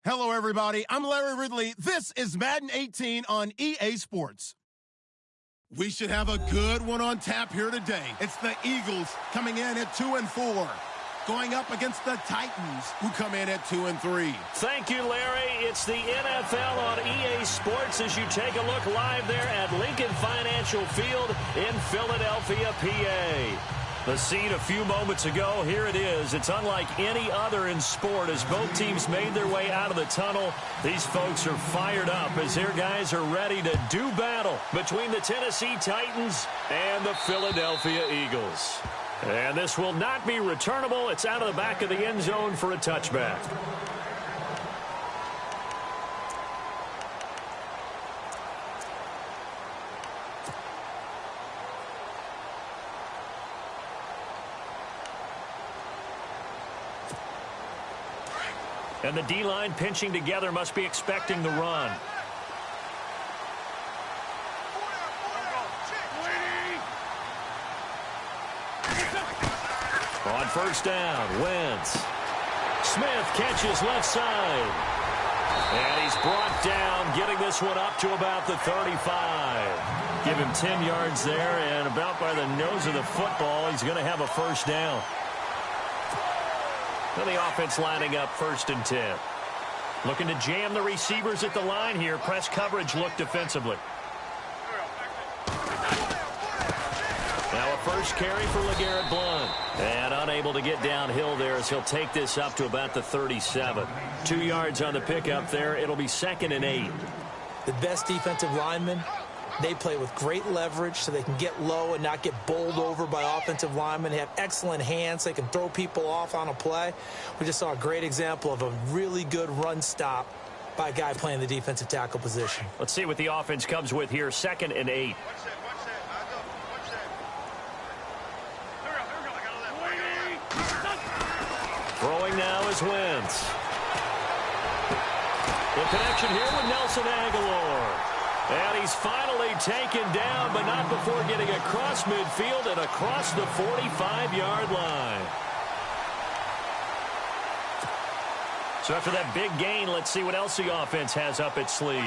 Hello, everybody. I'm Larry Ridley. This is Madden 18 on EA Sports. We should have a good one on tap here today. It's the Eagles coming in at 2-4, going up against the Titans, who come in at 2-3. Thank you, Larry. It's the NFL on EA Sports as you take a look live there at Lincoln Financial Field in Philadelphia, PA. The scene a few moments ago, here it is. It's unlike any other in sport as both teams made their way out of the tunnel. These folks are fired up as their guys are ready to do battle between the Tennessee Titans and the Philadelphia Eagles. And this will not be returnable. It's out of the back of the end zone for a touchback. And the D-line pinching together must be expecting the run. On first down, Wentz. Smith catches left side. And he's brought down, getting this one up to about the 35. Give him 10 yards there, and about by the nose of the football, he's going to have a first down. And the offense lining up 1st and 10. Looking to jam the receivers at the line here. Press coverage look defensively. Now a first carry for LeGarrette Blount. And unable to get downhill there as he'll take this up to about the 37. 2 yards on the pickup there. It'll be 2nd and 8. The best defensive linemen, they play with great leverage so they can get low and not get bowled over by offensive linemen. They have excellent hands. They can throw people off on a play. We just saw a great example of a really good run stop by a guy playing the defensive tackle position. Let's see what the offense comes with here. 2nd and 8. Throwing now is Wentz. The connection here with Nelson Aguilar. And he's finally taken down, but not before getting across midfield and across the 45-yard line. So after that big gain, let's see what else the offense has up its sleeve.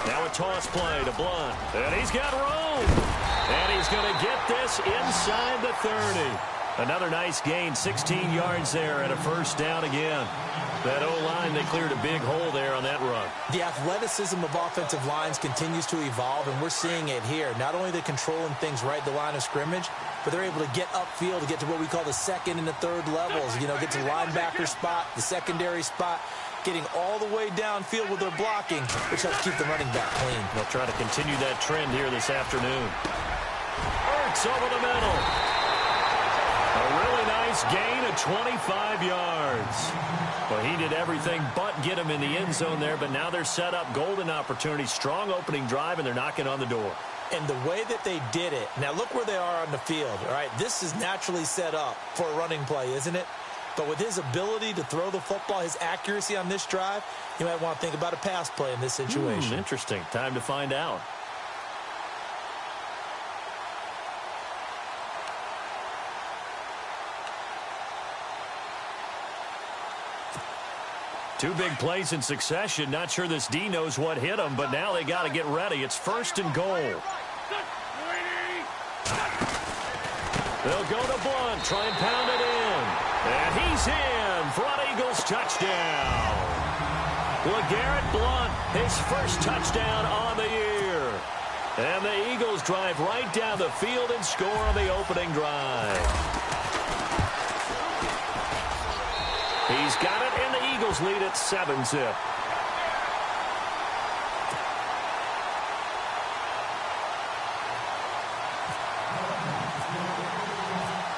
Now a toss play to Blount. And he's got room. And he's going to get this inside the 30. Another nice gain, 16 yards there and a first down again. That O-line, they cleared a big hole there on that run. The athleticism of offensive lines continues to evolve, and we're seeing it here. Not only are they controlling things right at the line of scrimmage, but they're able to get upfield to get to what we call the 2nd and the 3rd levels. You know, get to the linebacker spot, the secondary spot, getting all the way downfield with their blocking, which helps keep the running back clean. They'll try to continue that trend here this afternoon. Ertz over the middle. A really nice gain of 25 yards. Well, he did everything but get him in the end zone there, but now they're set up golden opportunity, strong opening drive, and they're knocking on the door. And the way that they did it, now look where they are on the field, all right? This is naturally set up for a running play, isn't it? But with his ability to throw the football, his accuracy on this drive, you might want to think about a pass play in this situation. Interesting. Time to find out. Two big plays in succession. Not sure this D knows what hit him, but now they got to get ready. It's 1st and goal. They'll go to Blount, try and pound it in. And he's in. Front Eagles touchdown. LeGarrette Blount, his first touchdown on the year. And the Eagles drive right down the field and score on the opening drive. He's got it, and the Eagles lead at 7-zip.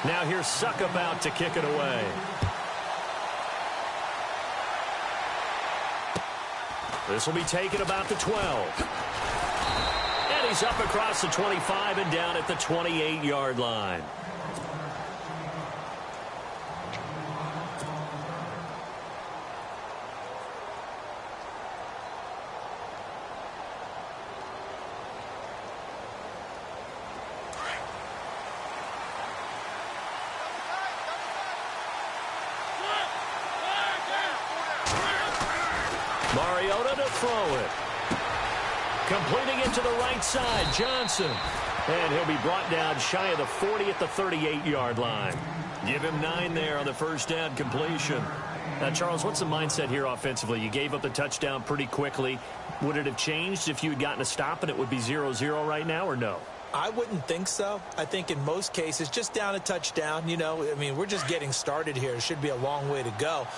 Now here's Suck about to kick it away. This will be taken about the 12. And he's up across the 25 and down at the 28-yard line. throw it. Completing it to the right side, Johnson. And he'll be brought down shy of the 40 at the 38-yard line. Give him 9 there on the first down completion. Now, Charles, what's the mindset here offensively? You gave up the touchdown pretty quickly. Would it have changed if you had gotten a stop and it would be 0-0 right now, or no? I wouldn't think so. I think in most cases, just down a touchdown, we're just getting started here. It should be a long way to go.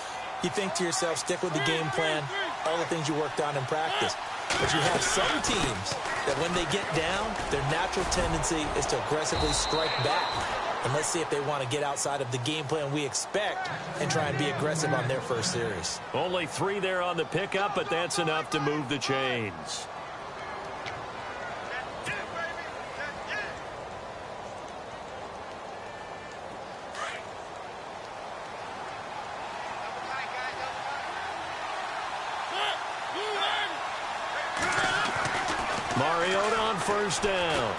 You think to yourself, stick with the game plan, all the things you worked on in practice. But you have some teams that when they get down, their natural tendency is to aggressively strike back. And let's see if they want to get outside of the game plan we expect and try and be aggressive on their first series. Only 3 there on the pickup, but that's enough to move the chains. Mariota on first down.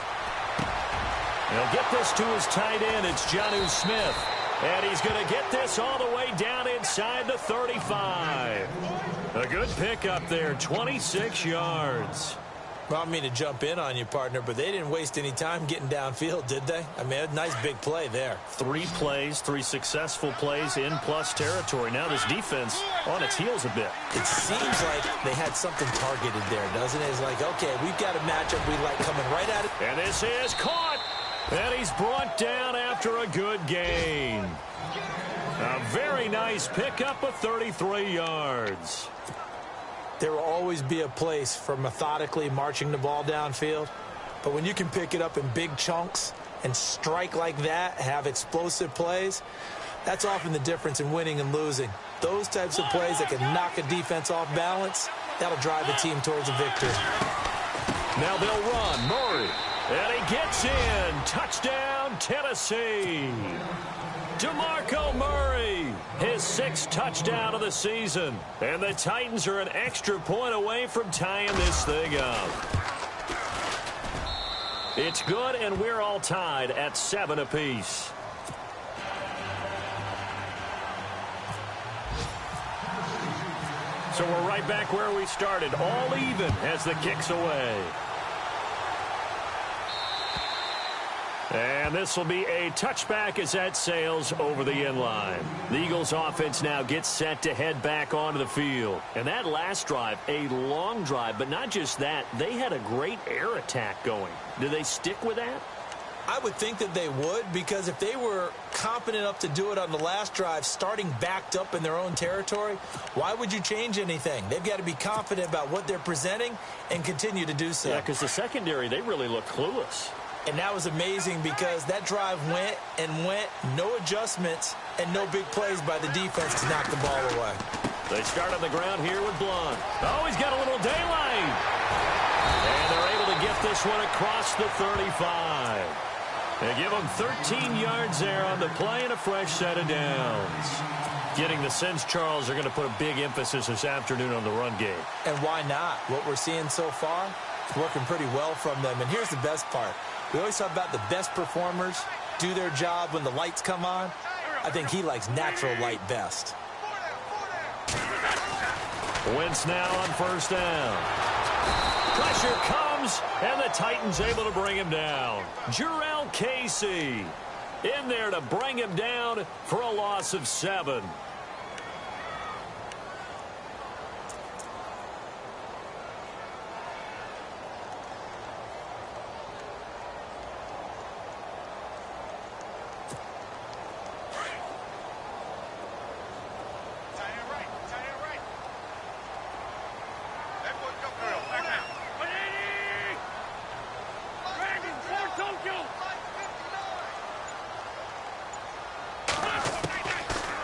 He'll get this to his tight end. It's Jonnu Smith. And he's going to get this all the way down inside the 35. A good pickup there, 26 yards. Well, I don't mean to jump in on you, partner, but they didn't waste any time getting downfield, did they? I mean, a nice big play there. 3 plays, 3 successful plays in plus territory. Now this defense on its heels a bit. It seems like they had something targeted there, doesn't it? It's like, okay, we've got a matchup we like coming right at it. And this is caught. And he's brought down after a good gain. A very nice pickup of 33 yards. There will always be a place for methodically marching the ball downfield. But when you can pick it up in big chunks and strike like that, have explosive plays, that's often the difference in winning and losing. Those types of plays that can knock a defense off balance, that'll drive a team towards a victory. Now they'll run. Murray. And he gets in. Touchdown, Tennessee. DeMarco Murray, his 6th touchdown of the season. And the Titans are an extra point away from tying this thing up. It's good, and we're all tied at 7 apiece. So we're right back where we started, all even as the kick's away. And this will be a touchback as that sails over the end line. The Eagles offense now gets set to head back onto the field. And that last drive, a long drive, but not just that, they had a great air attack going. Do they stick with that? I would think that they would, because if they were confident enough to do it on the last drive, starting backed up in their own territory, why would you change anything? They've got to be confident about what they're presenting and continue to do so. Yeah, because the secondary, they really look clueless. And that was amazing because that drive went and went, no adjustments, and no big plays by the defense to knock the ball away. They start on the ground here with Blunt. Oh, he's got a little daylight. And they're able to get this one across the 35. They give them 13 yards there on the play and a fresh set of downs. Getting the sense, Charles, are going to put a big emphasis this afternoon on the run game. And why not? What we're seeing so far is working pretty well from them. And here's the best part. We always talk about the best performers do their job when the lights come on. I think he likes natural light best. Wentz now on first down. Pressure comes, and the Titans able to bring him down. Jurrell Casey in there to bring him down for a loss of 7.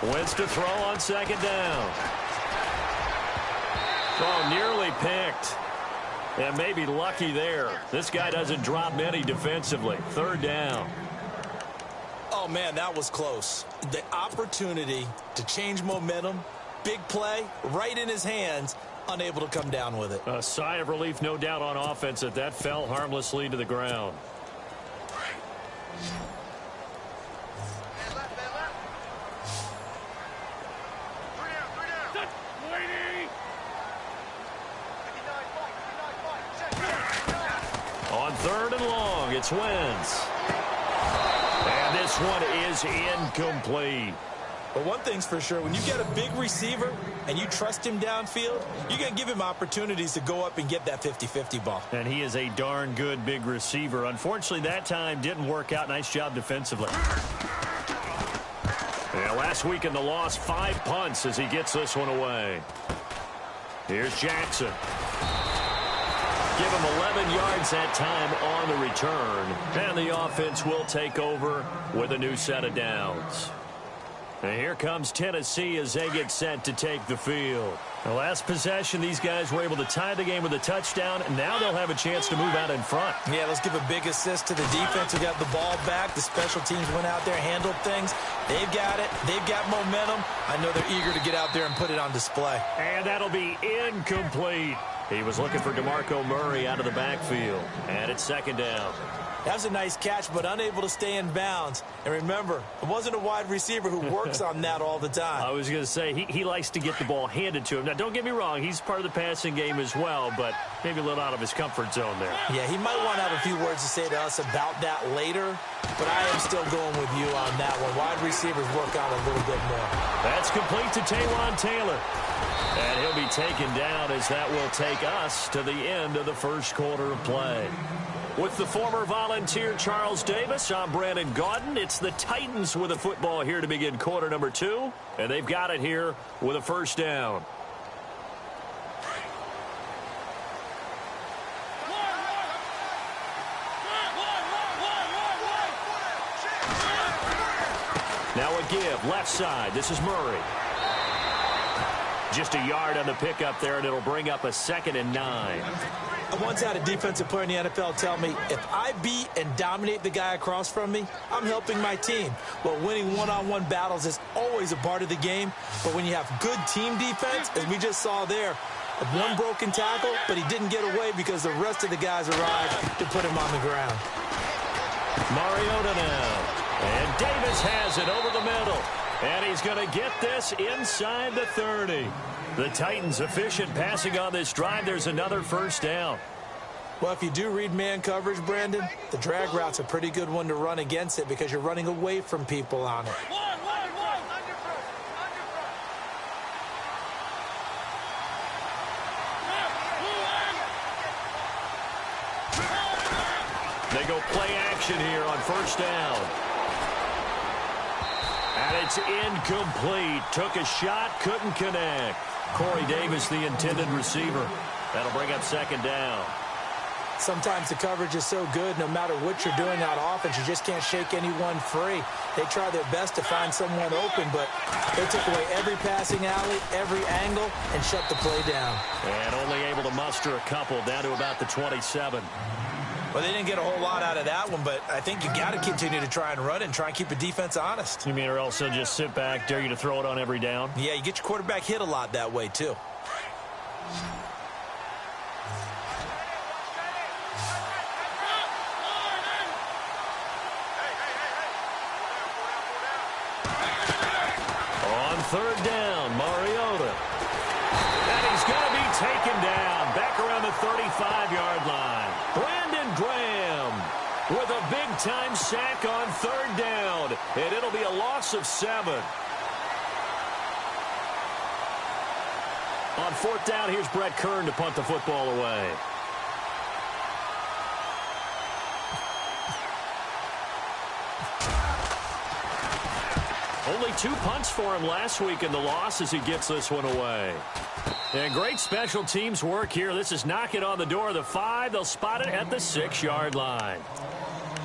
Wentz to throw on second down. Oh, nearly picked. And maybe lucky there. This guy doesn't drop many defensively. Third down. Oh, man, that was close. The opportunity to change momentum, big play, right in his hands, unable to come down with it. A sigh of relief, no doubt, on offense that fell harmlessly to the ground. third and long. It's Wentz. And this one is incomplete. But one thing's for sure, when you get a big receiver and you trust him downfield, you're going to give him opportunities to go up and get that 50-50 ball. And he is a darn good big receiver. Unfortunately, that time didn't work out. Nice job defensively. Yeah, last week in the loss, 5 punts as he gets this one away. Here's Jackson. Give him 11 yards that time on the return. And the offense will take over with a new set of downs. And here comes Tennessee as they get set to take the field. The last possession, these guys were able to tie the game with a touchdown, and now they'll have a chance to move out in front. Yeah, let's give a big assist to the defense who got the ball back. The special teams went out there, handled things. They've got it. They've got momentum. I know they're eager to get out there and put it on display. And that'll be incomplete. He was looking for DeMarco Murray out of the backfield. And it's second down. That was a nice catch, but unable to stay in bounds. And remember, it wasn't a wide receiver who works on that all the time. I was going to say, he likes to get the ball handed to him. Now, don't get me wrong, he's part of the passing game as well, but maybe a little out of his comfort zone there. Yeah, he might want to have a few words to say to us about that later, but I am still going with you on that one. Wide receivers work on a little bit more. That's complete to Taywan Taylor. And he'll be taken down as that will take us to the end of the first quarter of play. With the former Volunteer Charles Davis, I'm Brandon Gaudin. It's the Titans with a football here to begin quarter number 2. And they've got it here with a first down. Now a give, left side. This is Murray. Just a yard on the pickup there, and it'll bring up a 2nd and 9. I once had a defensive player in the NFL tell me, if I beat and dominate the guy across from me, I'm helping my team. Well, winning one-on-one battles is always a part of the game, but when you have good team defense, as we just saw there, one broken tackle, but he didn't get away because the rest of the guys arrived to put him on the ground. Mariota now. And Davis has it over the middle. And he's going to get this inside the 30. The Titans efficient passing on this drive. There's another first down. Well, if you do read man coverage, Brandon, the drag route's a pretty good one to run against it because you're running away from people on it. They go play action here on first down. And it's incomplete. Took a shot, couldn't connect. Corey Davis, the intended receiver. That'll bring up second down. Sometimes the coverage is so good, no matter what you're doing on offense, you just can't shake anyone free. They try their best to find someone open, but they took away every passing alley, every angle, and shut the play down. And only able to muster a couple down to about the 27. Well, they didn't get a whole lot out of that one, but I think you got to continue to try and run it and try and keep the defense honest. You mean or else they'll just sit back, dare you to throw it on every down? Yeah, you get your quarterback hit a lot that way, too. On third down, Mariota. And he's going to be taken down back around the 35-yard line. Brandon Graham with a big-time sack on third down, and it'll be a loss of 7. On fourth down, here's Brett Kern to punt the football away. Only 2 punts for him last week in the loss as he gets this one away. And great special teams work here. This is knocking on the door of the 5. They'll spot it at the 6-yard line.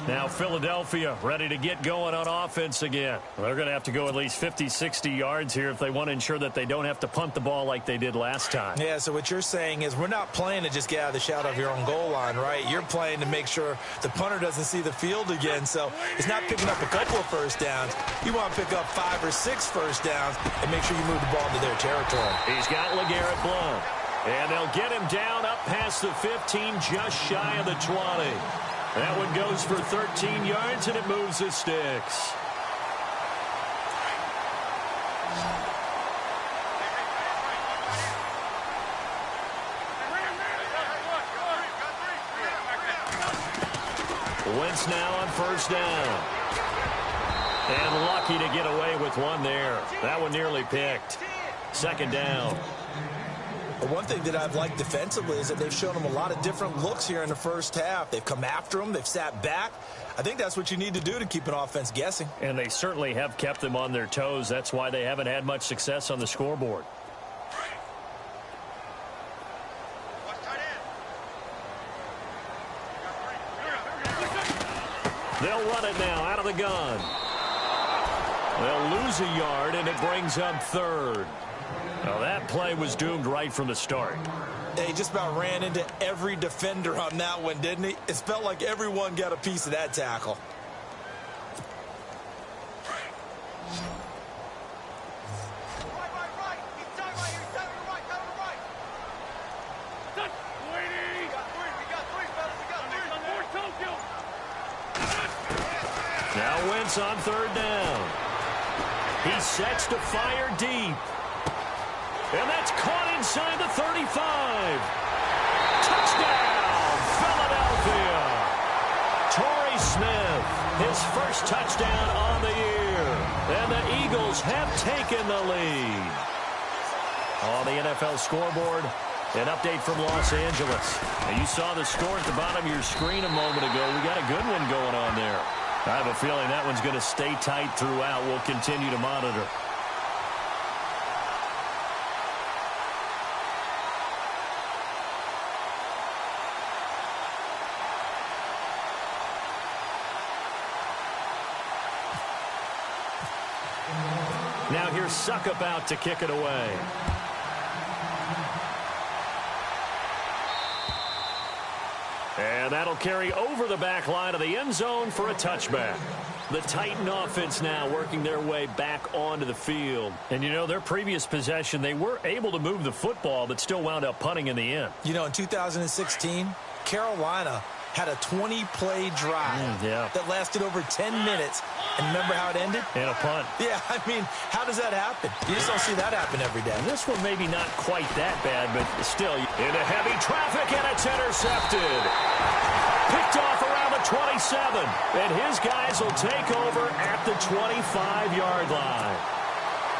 Now Philadelphia ready to get going on offense again. They're going to have to go at least 50, 60 yards here if they want to ensure that they don't have to punt the ball like they did last time. Yeah, so what you're saying is we're not playing to just get out of the shadow of your own goal line, right? You're playing to make sure the punter doesn't see the field again. So it's not picking up a couple of first downs. You want to pick up 5 or 6 first downs and make sure you move the ball into their territory. He's got LeGarrette Blount. And they'll get him down up past the 15, just shy of the 20. That one goes for 13 yards, and it moves the sticks. Wentz now on first down. And lucky to get away with one there. That one nearly picked. Second down. One thing that I've liked defensively is that they've shown them a lot of different looks here in the first half. They've come after them. They've sat back. I think that's what you need to do to keep an offense guessing. And they certainly have kept them on their toes. That's why they haven't had much success on the scoreboard. They'll run it now out of the gun. They'll lose a yard, and it brings up third. Now, that play was doomed right from the start. He just about ran into every defender on that one, didn't he? It felt like everyone got a piece of that tackle. Now Wentz on third down. He sets to fire deep. And that's caught inside the 35. Touchdown, Philadelphia. Torrey Smith, his first touchdown on the year. And the Eagles have taken the lead. On the NFL scoreboard, an update from Los Angeles. Now, you saw the score at the bottom of your screen a moment ago. We got a good one going on there. I have a feeling that one's going to stay tight throughout. We'll continue to monitor. Now here's Suckup out to kick it away. And that'll carry over the back line of the end zone for a touchback. The Titan offense now working their way back onto the field. And, you know, their previous possession, they were able to move the football, but still wound up punting in the end. You know, in 2016, Carolina had a 20-play drive that lasted over 10 minutes. And remember how it ended? And a punt. Yeah, I mean, how does that happen? You just don't see that happen every day. This one maybe not quite that bad, but still. Into heavy traffic, and it's intercepted. Picked off around the 27. And his guys will take over at the 25-yard line.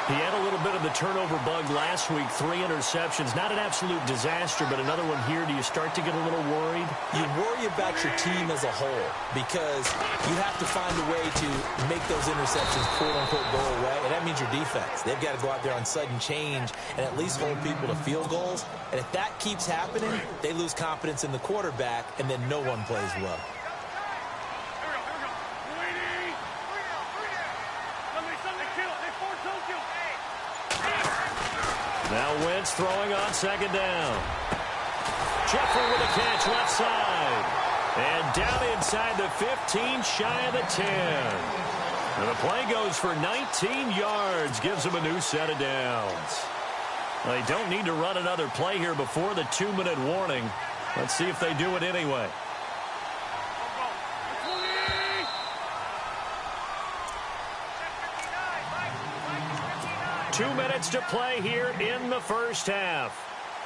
He had a little bit of the turnover bug last week, 3 interceptions. Not an absolute disaster, but another one here. Do you start to get a little worried? You worry about your team as a whole because you have to find a way to make those interceptions, quote-unquote, go away, and that means your defense. They've got to go out there on sudden change and at least hold people to field goals. And if that keeps happening, they lose confidence in the quarterback, and then no one plays well. Now Wentz throwing on second down. Jeffrey with a catch left side. And down inside the 15, shy of the 10. And the play goes for 19 yards. Gives them a new set of downs. They don't need to run another play here before the 2-minute warning. Let's see if they do it anyway. Two minutes to play here in the first half.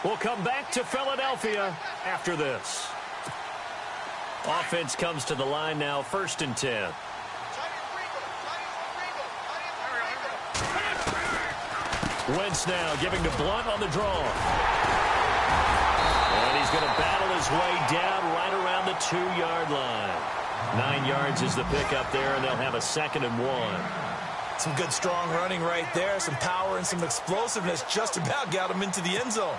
We'll come back to Philadelphia after this. Offense comes to the line now, 1st and 10. Wentz now giving to Blunt on the draw. And he's going to battle his way down right around the 2-yard line. 9 yards is the pickup there, and they'll have a 2nd and 1. Some good strong running right there, some power and some explosiveness just about got him into the end zone.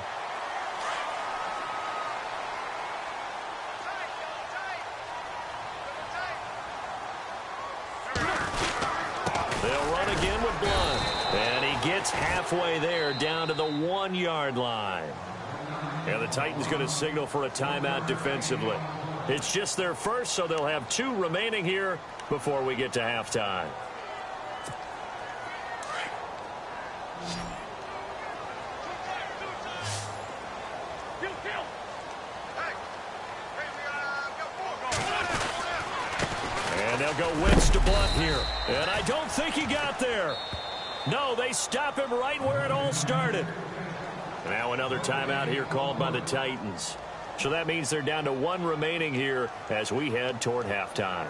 They'll run again with Blunt. And he gets halfway there down to the 1-yard line. And the Titans going to signal for a timeout defensively. It's just their first, so they'll have 2 remaining here before we get to halftime. And they'll go Wentz to Blunt here. And I don't think he got there. No, they stop him right where it all started. Now another timeout here called by the Titans. So that means they're down to 1 remaining here as we head toward halftime.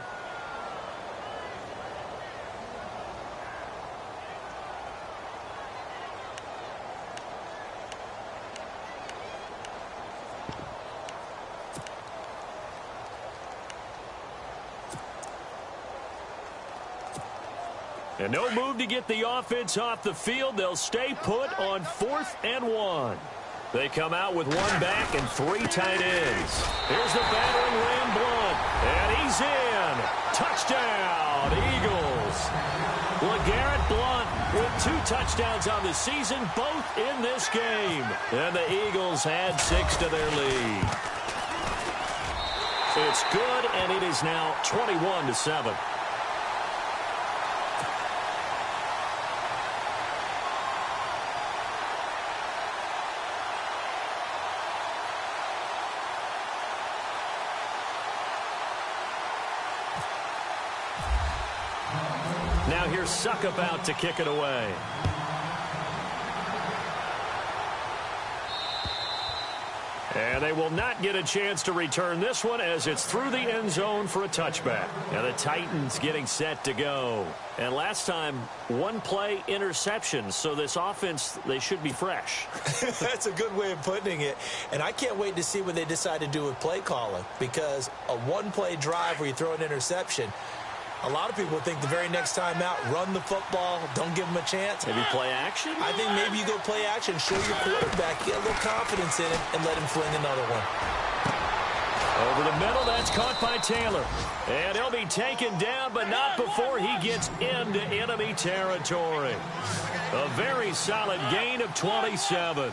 And no move to get the offense off the field. They'll stay put on 4th and 1. They come out with 1 back and 3 tight ends. Here's the battering ram Blunt. And he's in. Touchdown, Eagles. LeGarrette Blunt with 2 touchdowns on the season, both in this game. And the Eagles add 6 to their lead. It's good, and it is now 21-7. Now here's Suck about to kick it away. And they will not get a chance to return this one as it's through the end zone for a touchback. And the Titans getting set to go. And last time, 1 play interception. So this offense, they should be fresh. That's a good way of putting it. And I can't wait to see what they decide to do with play calling. Because a 1-play drive where you throw an interception, a lot of people think the very next time out, run the football, don't give them a chance. Maybe play action? I think maybe you go play action, show your quarterback, get a little confidence in him, and let him fling another one. Over the middle, that's caught by Taylor. And he'll be taken down, but not before he gets into enemy territory. A very solid gain of 27.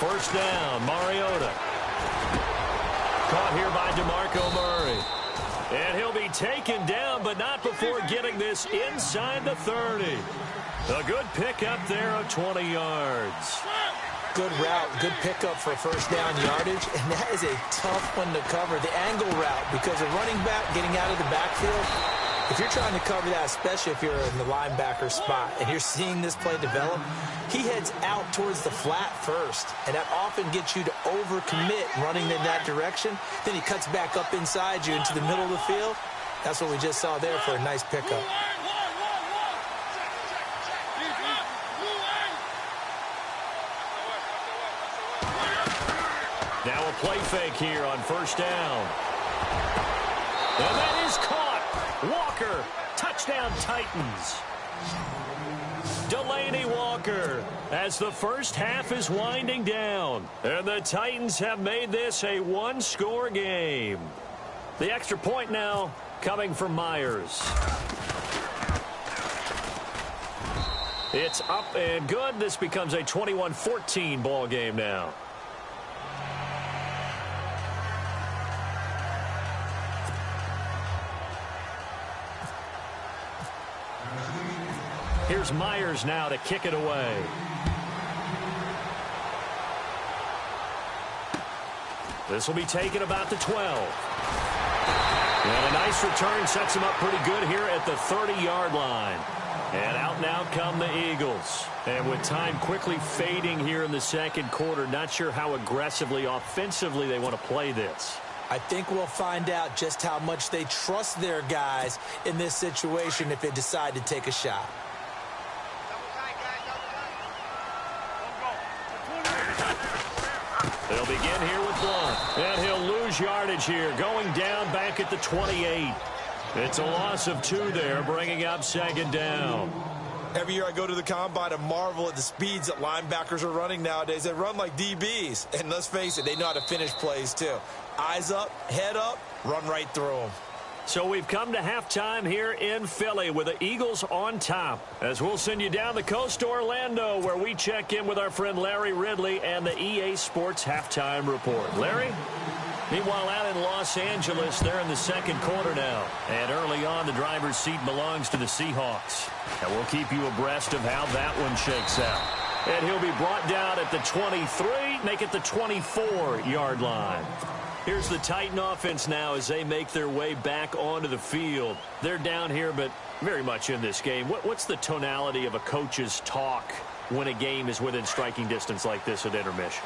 First down, Mariota. Caught here by DeMarco Murray. And he'll be taken down, but not before getting this inside the 30. A good pickup there of 20 yards. Good route, good pickup for first down yardage, and that is a tough one to cover. The angle route, because a running back getting out of the backfield, if you're trying to cover that, especially if you're in the linebacker spot, and you're seeing this play develop, he heads out towards the flat first, and that often gets you to overcommit running in that direction. Then he cuts back up inside you into the middle of the field. That's what we just saw there for a nice pickup. Now a play fake here on first down. And that is caught. Walker, touchdown Titans. Delaney Walker as the first half is winding down. And the Titans have made this a 1-score game. The extra point now coming from Myers. It's up and good. This becomes a 21-14 ball game now. Here's Myers now to kick it away. This will be taken about the 12. And a nice return sets him up pretty good here at the 30-yard line. And out now come the Eagles. And with time quickly fading here in the second quarter, not sure how aggressively, offensively they want to play this. I think we'll find out just how much they trust their guys in this situation if they decide to take a shot. They'll begin here with Blunt. And he'll lose yardage here, going down back at the 28. It's a loss of 2 there, bringing up second down. Every year I go to the combine and marvel at the speeds that linebackers are running nowadays. They run like DBs. And let's face it, they know how to finish plays too. Eyes up, head up, run right through them. So we've come to halftime here in Philly with the Eagles on top. As we'll send you down the coast to Orlando, where we check in with our friend Larry Ridley and the EA Sports Halftime Report. Larry? Meanwhile, out in Los Angeles, they're in the second quarter now. And early on, the driver's seat belongs to the Seahawks. And we'll keep you abreast of how that one shakes out. And he'll be brought down at the 23, make it the 24-yard line. Here's the Titan offense now as they make their way back onto the field. They're down here, but very much in this game. What's the tonality of a coach's talk when a game is within striking distance like this at intermission?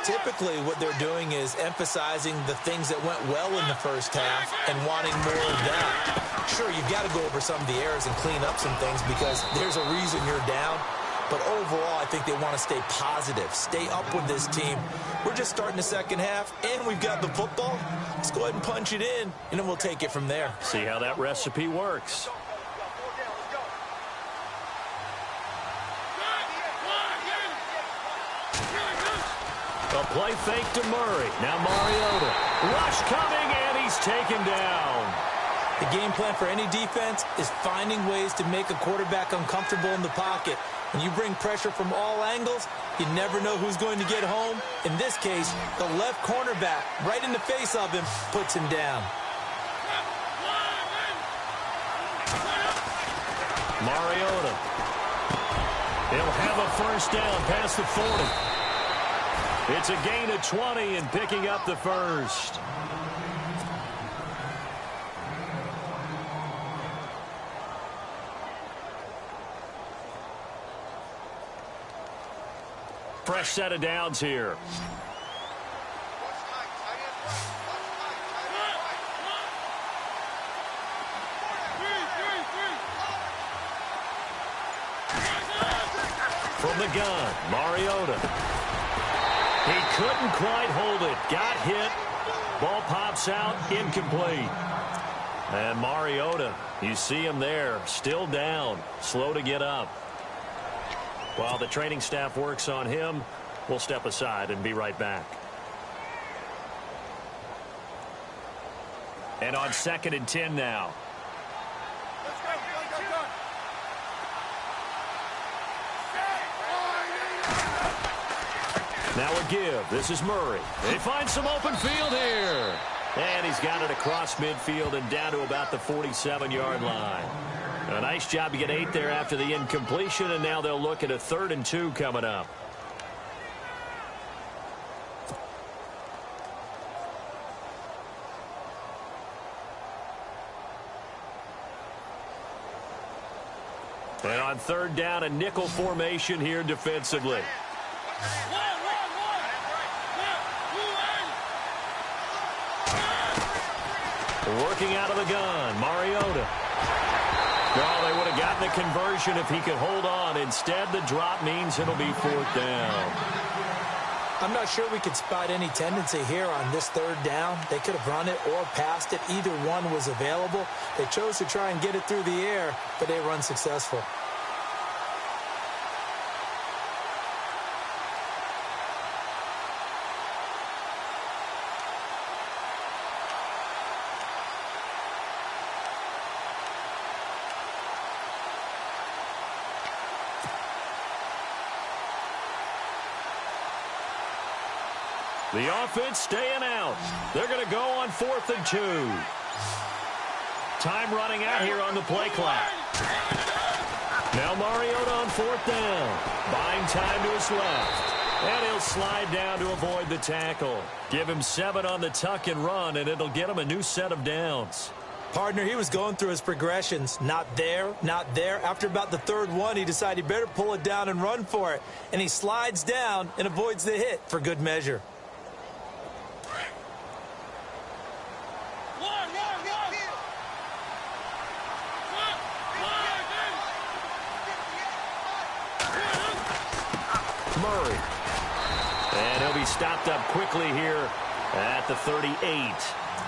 Typically, what they're doing is emphasizing the things that went well in the first half and wanting more of that. Sure, you've got to go over some of the errors and clean up some things because there's a reason you're down. But overall, I think they want to stay positive, stay up with this team. We're just starting the second half, and we've got the football. Let's go ahead and punch it in, and then we'll take it from there. See how that recipe works. A play fake to Murray. Now Mariota. Rush coming, and he's taken down. The game plan for any defense is finding ways to make a quarterback uncomfortable in the pocket. When you bring pressure from all angles, you never know who's going to get home. In this case, the left cornerback, right in the face of him, puts him down. Mariota. He'll have a first down past the 40. It's a gain of 20 and picking up the first. Fresh set of downs here. From the gun, Mariota. He couldn't quite hold it. Got hit. Ball pops out. Incomplete. And Mariota, you see him there. Still down. Slow to get up. While the training staff works on him, we'll step aside and be right back. And on 2nd and 10 now. Now a give. This is Murray. They find some open field here. And he's got it across midfield and down to about the 47-yard line. A nice job to get 8 there after the incompletion, and now they'll look at a 3rd and 2 coming up. And on 3rd down, a nickel formation here defensively. Working out of the gun, Mariota. Well, they would have gotten the conversion if he could hold on. Instead, the drop means it'll be 4th down. I'm not sure we could spot any tendency here on this 3rd down. They could have run it or passed it. Either one was available. They chose to try and get it through the air, but they were unsuccessful. The offense staying out. They're going to go on 4th and 2. Time running out here on the play clock. Now Mariota on 4th down. Buying time to his left. And he'll slide down to avoid the tackle. Give him 7 on the tuck and run, and it'll get him a new set of downs. Partner, he was going through his progressions. Not there, not there. After about the 3rd one, he decided he better pull it down and run for it. And he slides down and avoids the hit for good measure. Murray. And he'll be stopped up quickly here at the 38.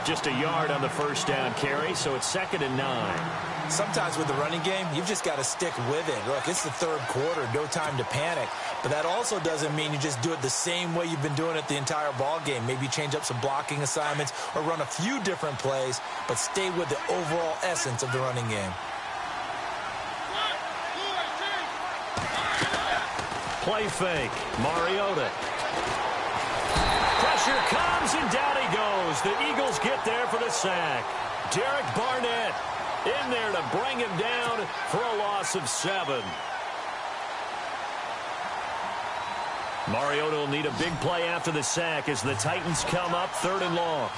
Just a yard on the first down carry, so it's 2nd and 9. Sometimes with the running game, you've just got to stick with it. Look, it's the 3rd quarter, no time to panic. But that also doesn't mean you just do it the same way you've been doing it the entire ball game. Maybe change up some blocking assignments or run a few different plays, but stay with the overall essence of the running game. Play fake. Mariota. Pressure comes, and down he goes. The Eagles get there for the sack. Derek Barnett in there to bring him down for a loss of 7. Mariota will need a big play after the sack as the Titans come up 3rd and long.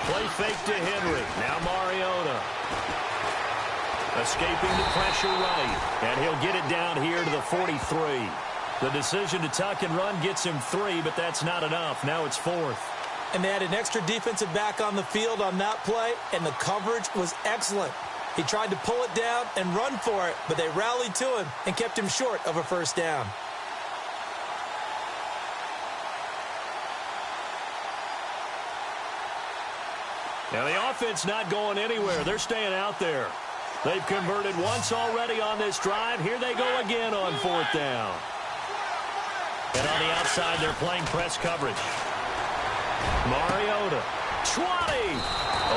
Play fake to Henry. Now Mariota. Escaping the pressure right. And he'll get it down here to the 43. The decision to tuck and run gets him 3, but that's not enough. Now it's 4th. And they had an extra defensive back on the field on that play, and the coverage was excellent. He tried to pull it down and run for it, but they rallied to him and kept him short of a first down. Now the offense not going anywhere. They're staying out there. They've converted once already on this drive. Here they go again on 4th down. And on the outside, they're playing press coverage. Mariota, 20.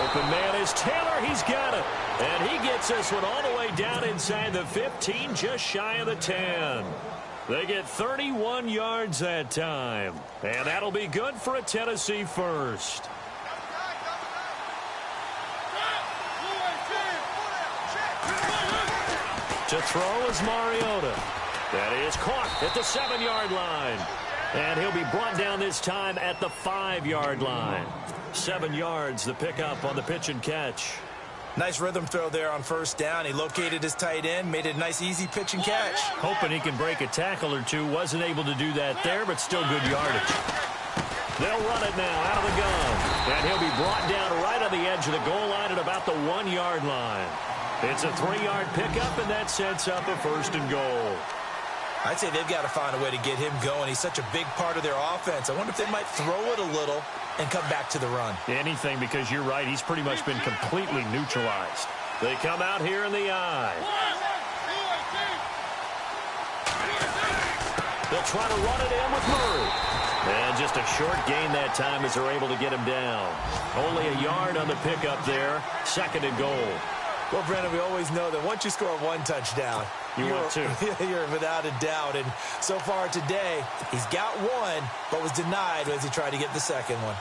Open man is Taylor. He's got it. And he gets this one all the way down inside the 15, just shy of the 10. They get 31 yards that time. And that'll be good for a Tennessee first. To throw is Mariota. That is caught at the 7-yard line. And he'll be brought down this time at the 5-yard line. 7 yards, the pickup on the pitch and catch. Nice rhythm throw there on first down. He located his tight end, made it a nice, easy pitch and catch. Hoping he can break a tackle or two. Wasn't able to do that there, but still good yardage. They'll run it now out of the gun. And he'll be brought down right on the edge of the goal line at about the 1-yard line. It's a 3-yard pickup, and that sets up a 1st and goal. I'd say they've got to find a way to get him going. He's such a big part of their offense. I wonder if they might throw it a little and come back to the run. Anything, because you're right. He's pretty much been completely neutralized. They come out here in the eye. They'll try to run it in with Murray. And just a short gain that time as they're able to get him down. Only a yard on the pickup there. 2nd and goal. Well, Brandon, we always know that once you score one touchdown, you want two. You're without a doubt. And so far today, he's got one, but was denied as he tried to get the second one.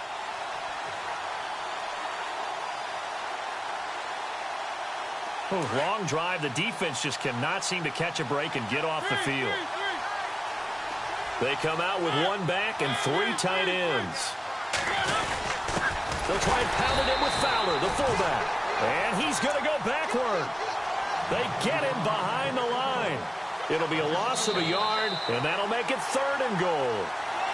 Long drive. The defense just cannot seem to catch a break and get off the field. They come out with 1 back and 3 tight ends. They'll try and pound it in with Fowler, the fullback. And he's going to go backward. They get him behind the line. It'll be a loss of a yard, and that'll make it 3rd and goal.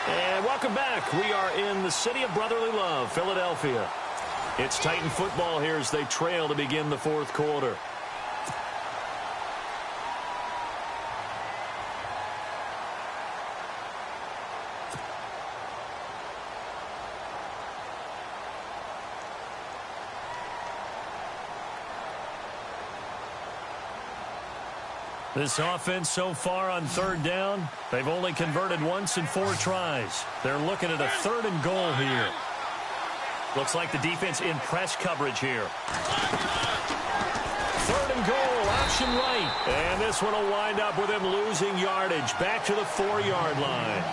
And welcome back. We are in the city of brotherly love, Philadelphia. It's Titan football here as they trail to begin the 4th quarter. This offense so far on 3rd down, they've only converted once in 4 tries. They're looking at a 3rd and goal here. Looks like the defense in press coverage here. 3rd and goal, option right. And this one will wind up with him losing yardage back to the 4-yard line.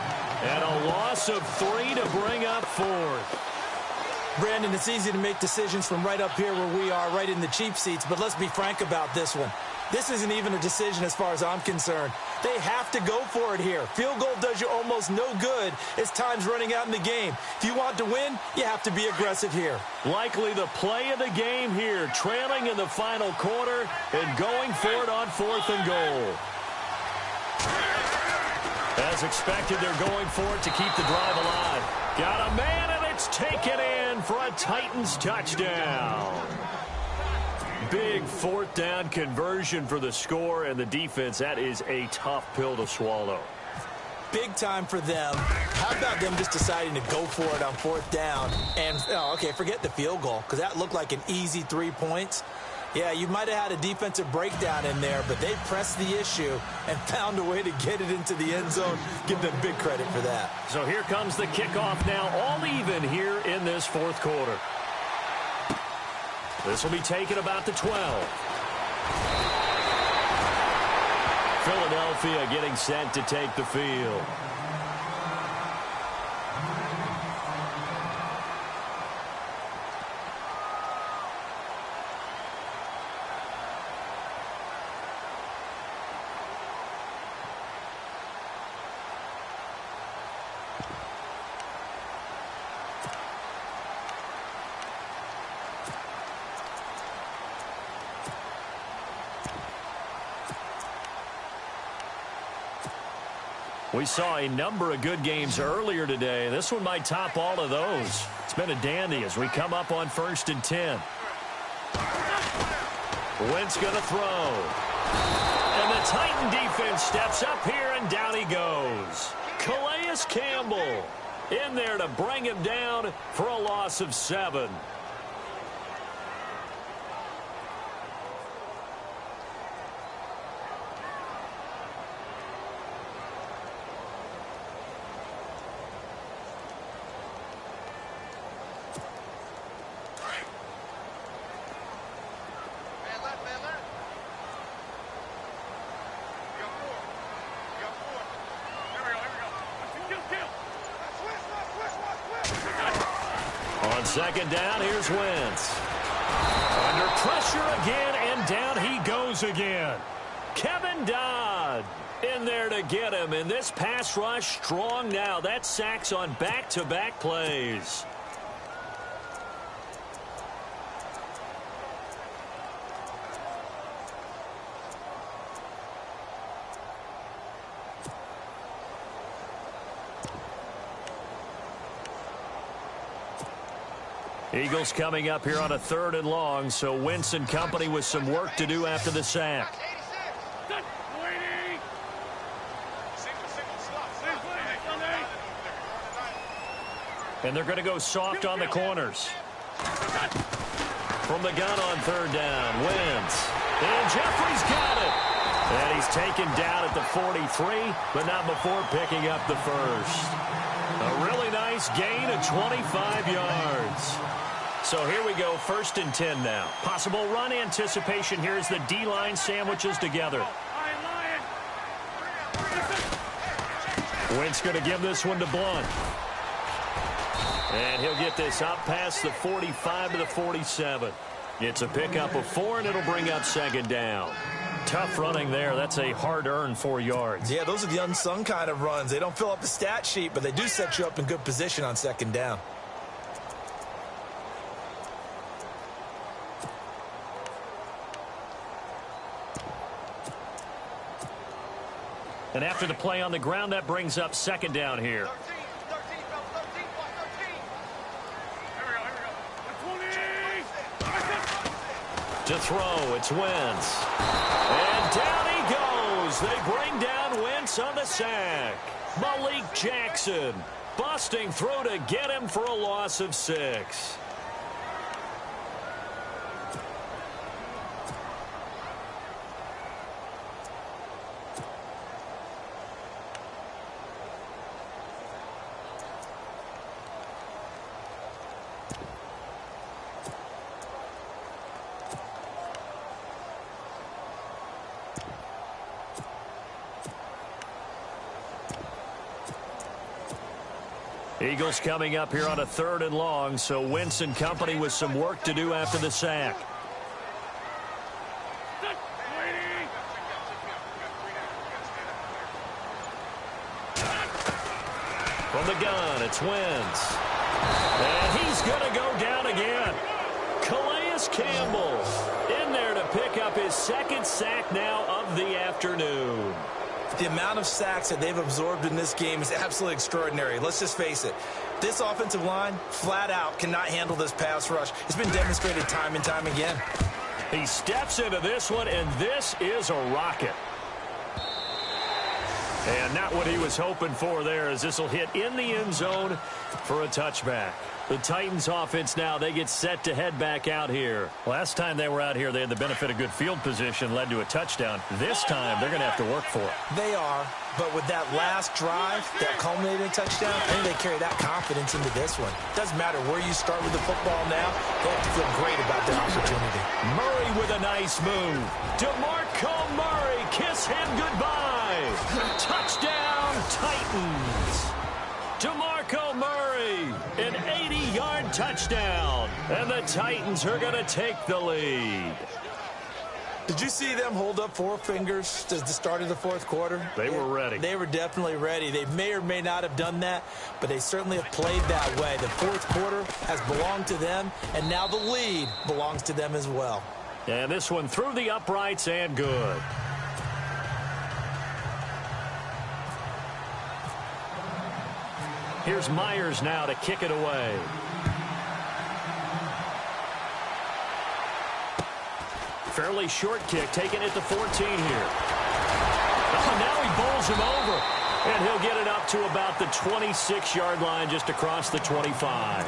And a loss of 3 to bring up 4th. Brandon, it's easy to make decisions from right up here where we are, right in the cheap seats, but let's be frank about this one. This isn't even a decision as far as I'm concerned. They have to go for it here. Field goal does you almost no good as time's running out in the game. If you want to win, you have to be aggressive here. Likely the play of the game here, trailing in the final quarter and going for it on 4th and goal. As expected, they're going for it to keep the drive alive. Got a man, and it's taken in for a Titans touchdown. Big 4th down conversion for the score, and the defense, that is a tough pill to swallow. Big time for them. How about them just deciding to go for it on 4th down? And, okay, forget the field goal, because that looked like an easy 3 points. Yeah, you might have had a defensive breakdown in there, but they pressed the issue and found a way to get it into the end zone. Give them big credit for that. So here comes the kickoff now, all even here in this 4th quarter. This will be taken about the 12. Philadelphia getting set to take the field. We saw a number of good games earlier today. This one might top all of those. It's been a dandy as we come up on 1st and 10. Wentz going to throw. And the Titan defense steps up here, and down he goes. Calais Campbell in there to bring him down for a loss of 7. On 2nd down, here's Wentz. Under pressure again, and down he goes again. Kevin Dodd in there to get him, and this pass rush strong now. That's sacks on back-to-back plays. Eagles coming up here on a 3rd and long, so Wentz and company with some work to do after the sack. And they're going to go soft on the corners. From the gun on 3rd down, Wentz. And Jeffrey's got it. And he's taken down at the 43, but not before picking up the first. A really nice gain of 25 yards. So here we go, 1st and 10 now. Possible run anticipation here as the D-line sandwiches together. Wentz going to give this one to Blunt. And he'll get this up past the 45 to the 47. It's a pickup of 4, and it'll bring up 2nd down. Tough running there. That's a hard-earned 4 yards. Yeah, those are the unsung kind of runs. They don't fill up the stat sheet, but they do set you up in good position on 2nd down. And after the play on the ground, that brings up 2nd down here. To throw, it's Wentz. And down he goes. They bring down Wentz on the sack. Malik Jackson busting through to get him for a loss of 6. Eagles coming up here on a 3rd and long, so Wentz and company with some work to do after the sack. From the gun, it's Wentz. And he's going to go down again. Calais Campbell in there to pick up his 2nd sack now of the afternoon. The amount of sacks that they've absorbed in this game is absolutely extraordinary. Let's just face it. This offensive line, flat out, cannot handle this pass rush. It's been demonstrated time and time again. He steps into this one, and this is a rocket. And not what he was hoping for there, as this will hit in the end zone for a touchback. The Titans offense now, they get set to head back out here. Last time they were out here, they had the benefit of good field position, led to a touchdown. This time, they're going to have to work for it. They are, but with that last drive, that culminating touchdown, I think they carry that confidence into this one. Doesn't matter where you start with the football now, they have to feel great about their opportunity. Murray with a nice move. DeMarco Murray, kiss him goodbye. Touchdown, Titans. DeMarco Murray, an 80-yard touchdown. And the Titans are going to take the lead. Did you see them hold up 4 fingers at the start of the 4th quarter? They were ready. They were definitely ready. They may or may not have done that, but they certainly have played that way. The 4th quarter has belonged to them, and now the lead belongs to them as well. And this one through the uprights and good. Here's Myers now to kick it away. Fairly short kick, taking it to 14 here. Oh, now he bowls him over. And he'll get it up to about the 26-yard line, just across the 25.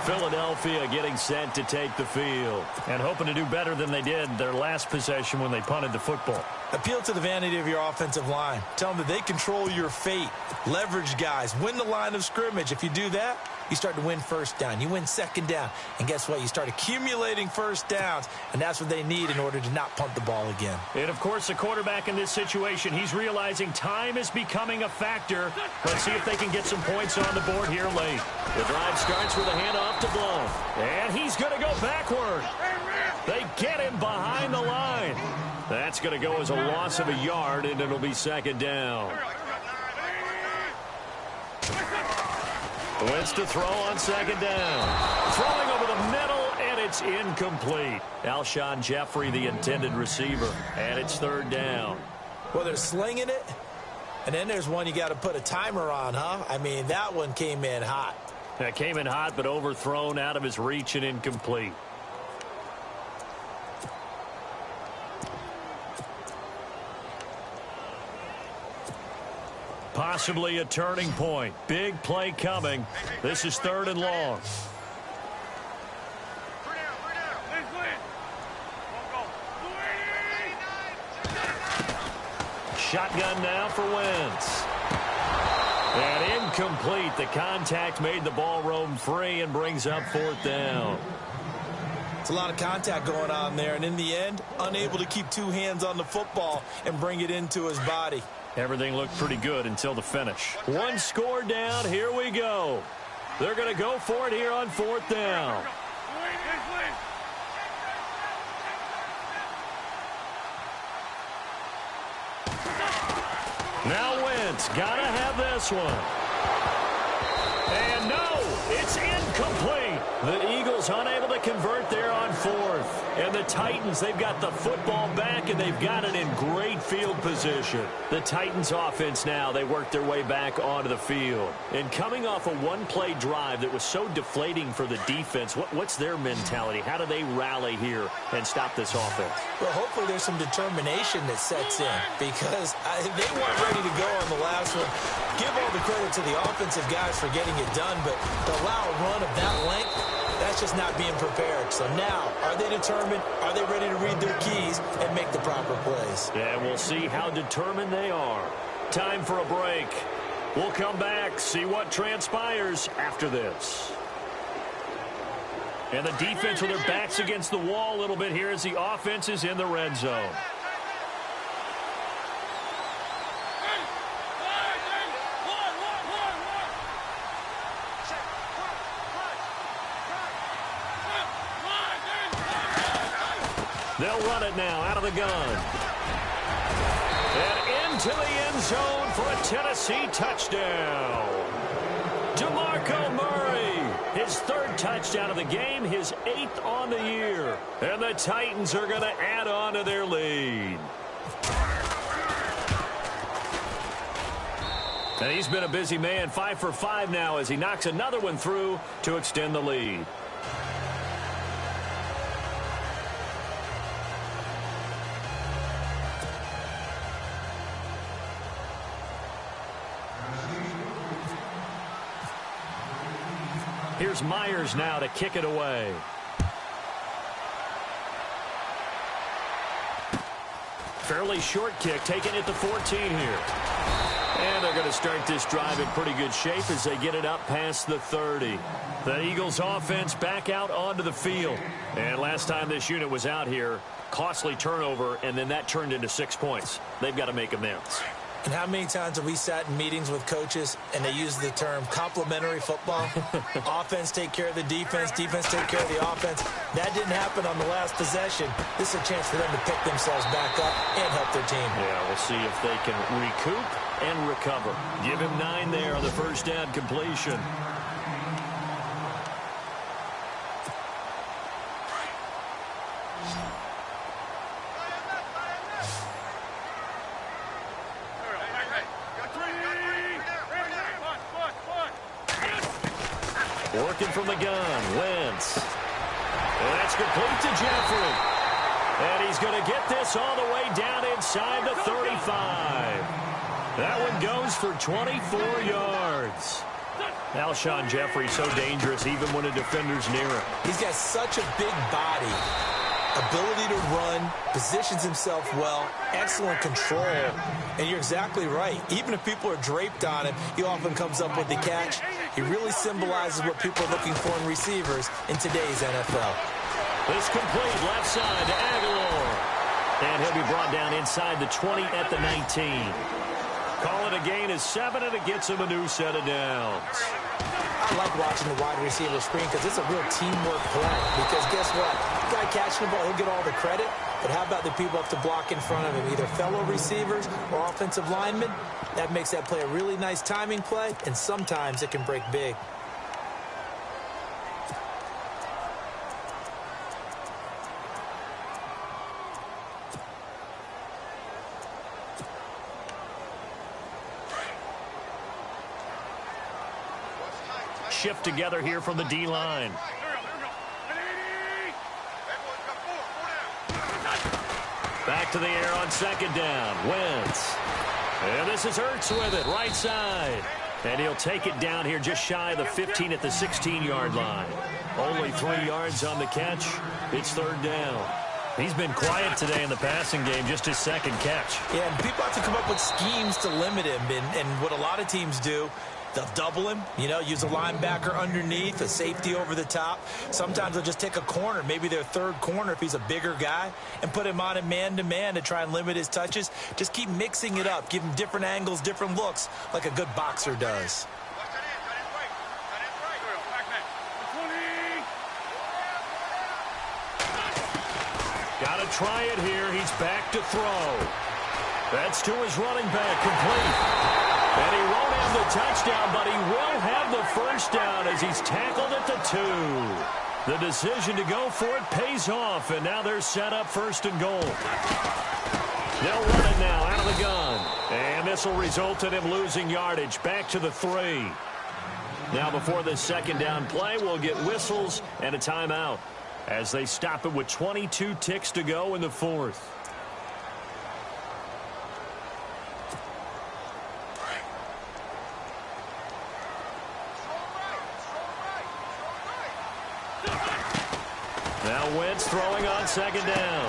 Philadelphia getting set to take the field and hoping to do better than they did their last possession when they punted the football. Appeal to the vanity of your offensive line. Tell them that they control your fate. Leverage guys. Win the line of scrimmage. If you do that, you start to win first down. You win second down. And guess what? You start accumulating first downs. And that's what they need in order to not punt the ball again. And, of course, the quarterback in this situation, he's realizing time is becoming a factor. Let's see if they can get some points on the board here late. The drive starts with a handoff to Blount. And he's going to go backward. They get him behind the line. That's going to go as a loss of a yard, and it'll be second down. Wentz to throw on second down. Throwing over the middle, and it's incomplete. Alshon Jeffrey, the intended receiver, and it's third down. Well, they're slinging it, and then there's one you got to put a timer on, huh? I mean, that one came in hot. That came in hot, but overthrown, out of his reach, and incomplete. Possibly a turning point. Big play coming. This is third and long. Shotgun now for Wentz. And incomplete. The contact made the ball roam free and brings up fourth down. It's a lot of contact going on there, and in the end, unable to keep two hands on the football and bring it into his body. Everything looked pretty good until the finish. One score down. Here we go. They're going to go for it here on fourth down. Now Wentz got to have this one. And no, it's incomplete. The Eagles unable to convert there on fourth. And the Titans, they've got the football back, and they've got it in great field position. The Titans offense now, they work their way back onto the field. And coming off a one-play drive that was so deflating for the defense, what's their mentality? How do they rally here and stop this offense? Well, hopefully there's some determination that sets in, because they weren't ready to go on the last one. Give all the credit to the offensive guys for getting it done, but to allow a run of that length, that's just not being prepared. So now, are they determined? Are they ready to read their keys and make the proper plays? And we'll see how determined they are. Time for a break. We'll come back, see what transpires after this. And the defense with their backs against the wall a little bit here as the offense is in the red zone. They'll run it now out of the gun. And into the end zone for a Tennessee touchdown. DeMarco Murray, his third touchdown of the game, his 8th on the year. And the Titans are going to add on to their lead. And he's been a busy man, 5 for 5 now as he knocks another one through to extend the lead. Here's Myers now to kick it away. Fairly short kick, taking it to 14 here. And they're going to start this drive in pretty good shape as they get it up past the 30. The Eagles offense back out onto the field. And last time this unit was out here, costly turnover, and then that turned into 6 points. They've got to make amends. And how many times have we sat in meetings with coaches and they use the term complementary football? Offense take care of the defense, defense take care of the offense. That didn't happen on the last possession. This is a chance for them to pick themselves back up and help their team. Yeah, we'll see if they can recoup and recover. Give him 9 there on the first down completion. Working from the gun, Wentz. And that's complete to Jeffrey. And he's going to get this all the way down inside the 35. That one goes for 24 yards. Alshon Jeffrey so dangerous even when a defender's near him. He's got such a big body, ability to run, positions himself well, excellent control. And you're exactly right. Even if people are draped on him, he often comes up with the catch. He really symbolizes what people are looking for in receivers in today's NFL. This complete left side to Aguilar. And he'll be brought down inside the 20 at the 19. Call it a gain of 7, and it gets him a new set of downs. I like watching the wide receiver screen because it's a real teamwork play. Because guess what? The guy catching the ball, he'll get all the credit. But how about the people up to block in front of him, either fellow receivers or offensive linemen? That makes that play a really nice timing play, and sometimes it can break big. Shift together here from the D-line. Back to the air on second down. Wentz. And this is Ertz with it, right side. And he'll take it down here just shy of the 15 at the 16-yard line. Only 3 yards on the catch. It's third down. He's been quiet today in the passing game, just his second catch. Yeah, and people have to come up with schemes to limit him. And what a lot of teams do, they'll double him, use a linebacker underneath, a safety over the top. Sometimes they'll just take a corner, maybe their third corner if he's a bigger guy, and put him on a man-to-man to try and limit his touches. Just keep mixing it up, give him different angles, different looks, like a good boxer does. Got to try it here. He's back to throw. That's to his running back, complete. And he won't have the touchdown, but he will have the first down as he's tackled at the 2. The decision to go for it pays off, and now they're set up first and goal. They'll run it now out of the gun. And this will result in him losing yardage back to the 3. Now before this second down play, we'll get whistles and a timeout as they stop it with 22 ticks to go in the 4th. Now Wentz throwing on second down.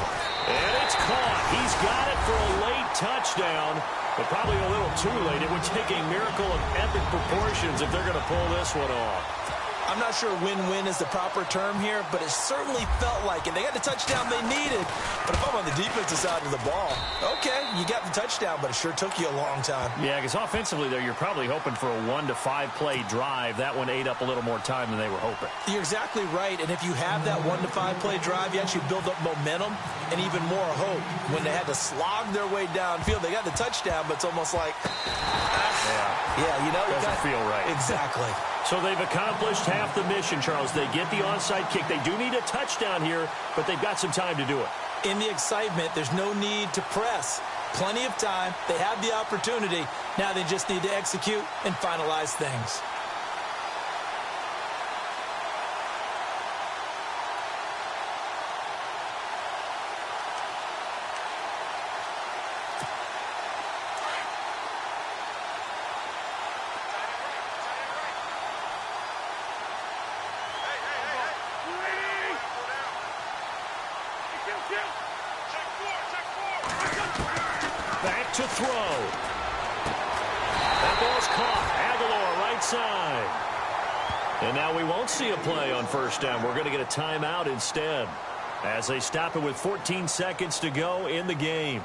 And it's caught. He's got it for a late touchdown, but probably a little too late. It would take a miracle of epic proportions if they're going to pull this one off. I'm not sure win-win is the proper term here, but it certainly felt like it. They got the touchdown they needed, but if I'm on the defensive side of the ball, okay, you got the touchdown, but it sure took you a long time. Yeah, because offensively there, you're probably hoping for a 1 to 5 play drive. That one ate up a little more time than they were hoping. You're exactly right, and if you have that 1 to 5 play drive, you actually build up momentum and even more hope. When they had to slog their way downfield, they got the touchdown, but it's almost like, doesn't feel right. Exactly. So they've accomplished half the mission, Charles. They get the onside kick. They do need a touchdown here, but they've got some time to do it. In the excitement, there's no need to press. Plenty of time. They have the opportunity. Now they just need to execute and finalize things. Back to throw. That ball's caught. Aguilar right side. And now we won't see a play on first down. We're going to get a timeout instead as they stop it with 14 seconds to go in the game.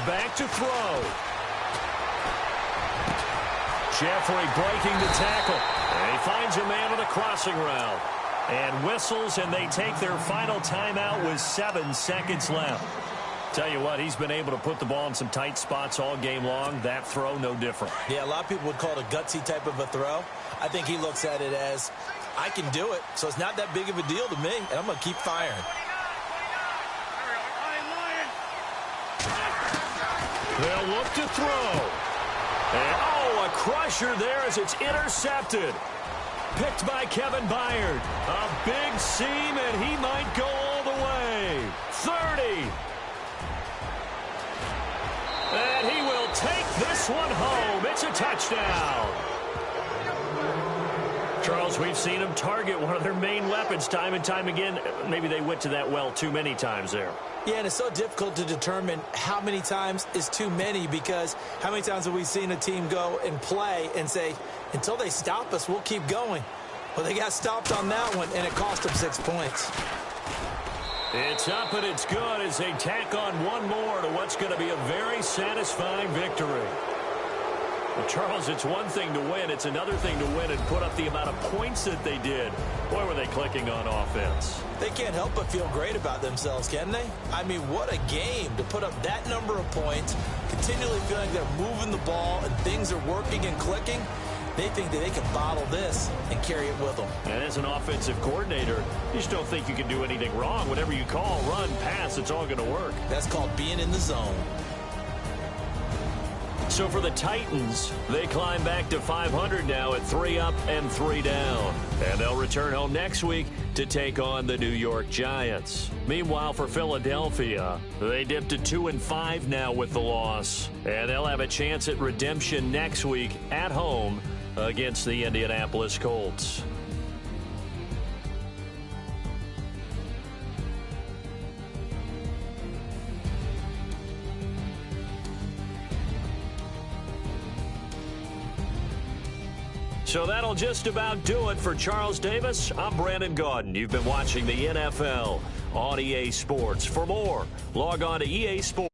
back to throw. Jeffrey breaking the tackle. And he finds a man on the crossing route. And whistles, and they take their final timeout with 7 seconds left. Tell you what, he's been able to put the ball in some tight spots all game long. That throw, no different. Yeah, a lot of people would call it a gutsy type of a throw. I think he looks at it as, I can do it, so it's not that big of a deal to me, and I'm going to keep firing. They'll look to throw. And, oh, a crusher there as it's intercepted. Picked by Kevin Byard. A big seam, and he might go all the way. 30. And he will take this one home. It's a touchdown. Charles, we've seen him target one of their main weapons time and time again. Maybe they went to that well too many times there. Yeah, and it's so difficult to determine how many times is too many, because how many times have we seen a team go and play and say, until they stop us, we'll keep going. Well, they got stopped on that one, and it cost them 6 points. It's up and it's good as they tack on one more to what's going to be a very satisfying victory. Well, Charles, it's one thing to win. It's another thing to win and put up the amount of points that they did. Boy, were they clicking on offense. They can't help but feel great about themselves, can they? I mean, what a game to put up that number of points, continually feeling they're moving the ball and things are working and clicking. They think that they can bottle this and carry it with them. And as an offensive coordinator, you just don't think you can do anything wrong. Whatever you call, run, pass, it's all going to work. That's called being in the zone. So for the Titans, they climb back to 500 now at 3 up and 3 down. And they'll return home next week to take on the New York Giants. Meanwhile, for Philadelphia, they dipped to 2-5 now with the loss. And they'll have a chance at redemption next week at home against the Indianapolis Colts. So that'll just about do it for Charles Davis. I'm Brandon Gaudin. You've been watching the NFL on EA Sports. For more, log on to EA Sports.